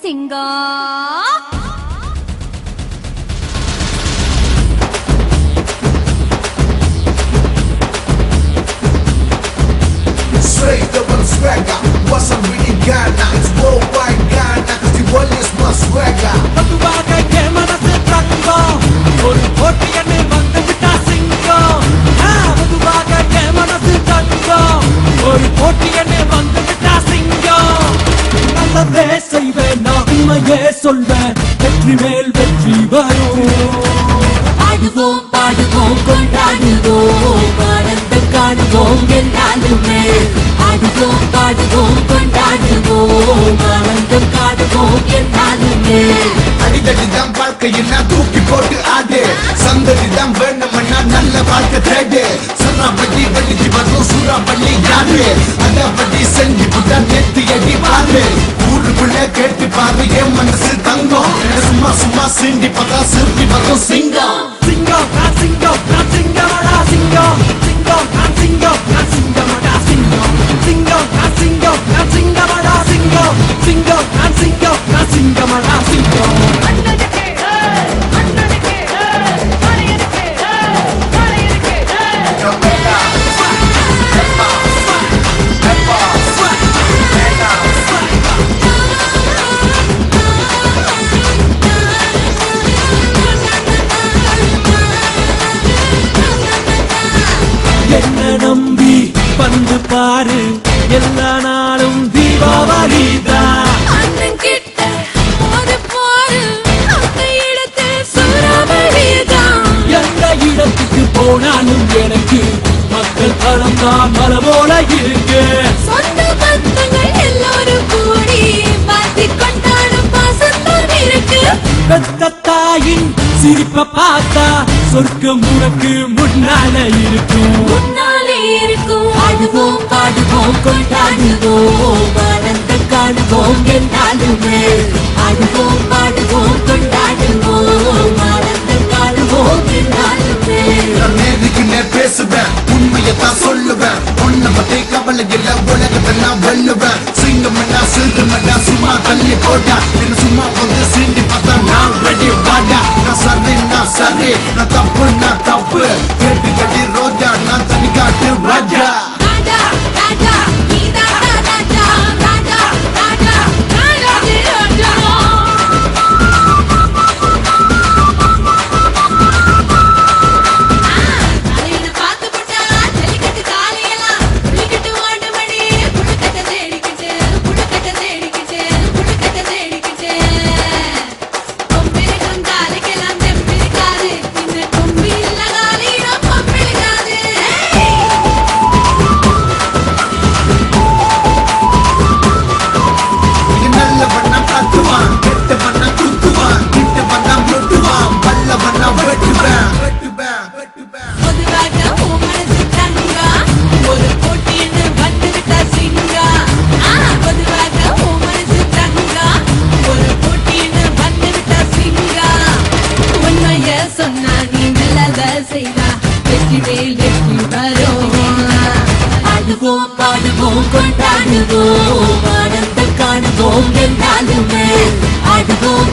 சிங்கம் Straight up on swagger, wasn't really Ghana. It's worldwide Ghana, cause the world is my swagger. பதுவாக கேமனசு தங்கம் ஒரு போட்டியன்னு வந்து விட்டா சிங்கம் பதுவாக கேமனசு தங்கம் ஒரு போட்டியன்னு வந்து விட்டா சிங்கம் நல்லதே செய்வேன் நான் உண்மையே சொல்வேன் வெற்றி மேல் வெற்றி வரும் ஆடுவோம் பாடுவோம் கொண்டாடுவோம் ஆனந்தம் காணுவோம் என்னாலுமே ஆடுவோம் பாடுவோம் கொண்டாடுவோம் ஆனந்தம் காணுவோம் என்னாலுமே அடிதடிதான் வாழ்க்கையில் நான் தூக்கி போட்டு ஆடு சந்தடிதான் வேணும்னா நல்ல வாழ்க்கை தேடு சுறாப்பட்டி வலிச்சு வரும் சூறாப்பள்ளி யாரு அதப்படி செஞ்சு புட்டா நெத்தி அடி பாரு ஊருக்குள்ள கேட்டு பாரு என் மனசு தங்கம் சும்மா சும்மா சிண்டி பார்த்தா சிறுப்பி வரும் சிங்கம் சிங்கம் நான் சிங்கம் நான் சிங்கமடா சிங்கம் சிங்கம் நான் சிங்கம் நான் சிங்கமடா சிங்கம் சிங்கம் நான் சிங்கம் நான் சிங்கமடா சிங்கம் சிங்கம் நான் சிங்கம் நான் சிங்கமடா சிங்கம் என்ன நம்பி வந்து பாரு எல்லா நாளும் தீபாவளி தான் அண்ணன் கிட்ட ஒரு போரு அந்த இடத்தில் சூறாவளிதான் எந்த இடத்துக்கு போனாலும் எனக்கு மக்கள் தரம் தான் மல போல இருக்கு சொந்த பந்தங்கள் எல்லோரும் கூடி பார்த்து கொண்டாடும் பாசத்தான் இருக்கு பெத்த தாயின் சிரிப்ப பார்த்தா சொர்க்கம் உனக்கு முன்னால இருக்கும் முன்னாலே இருக்கும் ஆடுவோம் பாடுவோம் கொண்டாடுவோம் ஆனந்தம் காணுவோம் என்னாலுமே ஆடுவோம் பாடுவோம் கொண்டாடுவோம் ஆனந்தம் காணுவோம் என்னாலுமே நான் நேருக்கு நேர் பேசுவேன் உண்மையத்தான் சொல்லுவேன் உன்னை பத்தி கவலை இல்ல உலகத்தை நான் வெல்லுவேன் சிங்கம்னா சிறுமன்னா சும்மா தள்ளி போட்டா என்ன சும்மா வந்து சீண்டி பார்த்தா நான் ரெடி வாடா நான் சரி நான் தப்பு கேட்டு கட்டி ரோஜா நான் தனி காட்டு ராஜா ராஜா ராஜா நீதாடா ராஜா ராஜா ராஜா ராஜா ராஜா அலையில பாத்து போட்டா ஜல்லிக்கட்டு காலையெல்லாம் புலிக்கட்டு ஓடு மணி புழுக்கட்ட தேடிக்கிட்டு கொம்பிரி கொண்டாலைக்கெல்லாம் தெம்பிரிக்காது இந்த கொம்பி இல்ல காலையிடம் கொம்பிரிக்காது நல்ல பண்ணா காத்துவான் கெட்ட பண்ணா குத்துவான் கிட்ட பண்ணா வெட்டுவான் பல்ல பண்ணா வெட்டுவேன் பொதுவாக உன் மனசு தங்கா ஒரு போட்டின்னு வந்துவிட்டா சிங்கா பொதுவாக உன் மனசு தங்கா ஒரு போட்டின்னு வந்துவிட்டா சிங்கா உண்மைய சொன்னா நீ நல்லத செய்தா வெற்றி மேல் வெற்றி வரும் ஆடுவோம் பாடுவோம் கொண்டாடுவோம் ஆனந்தம் காணுவோம் என்னாலுமே ஆடுவோம்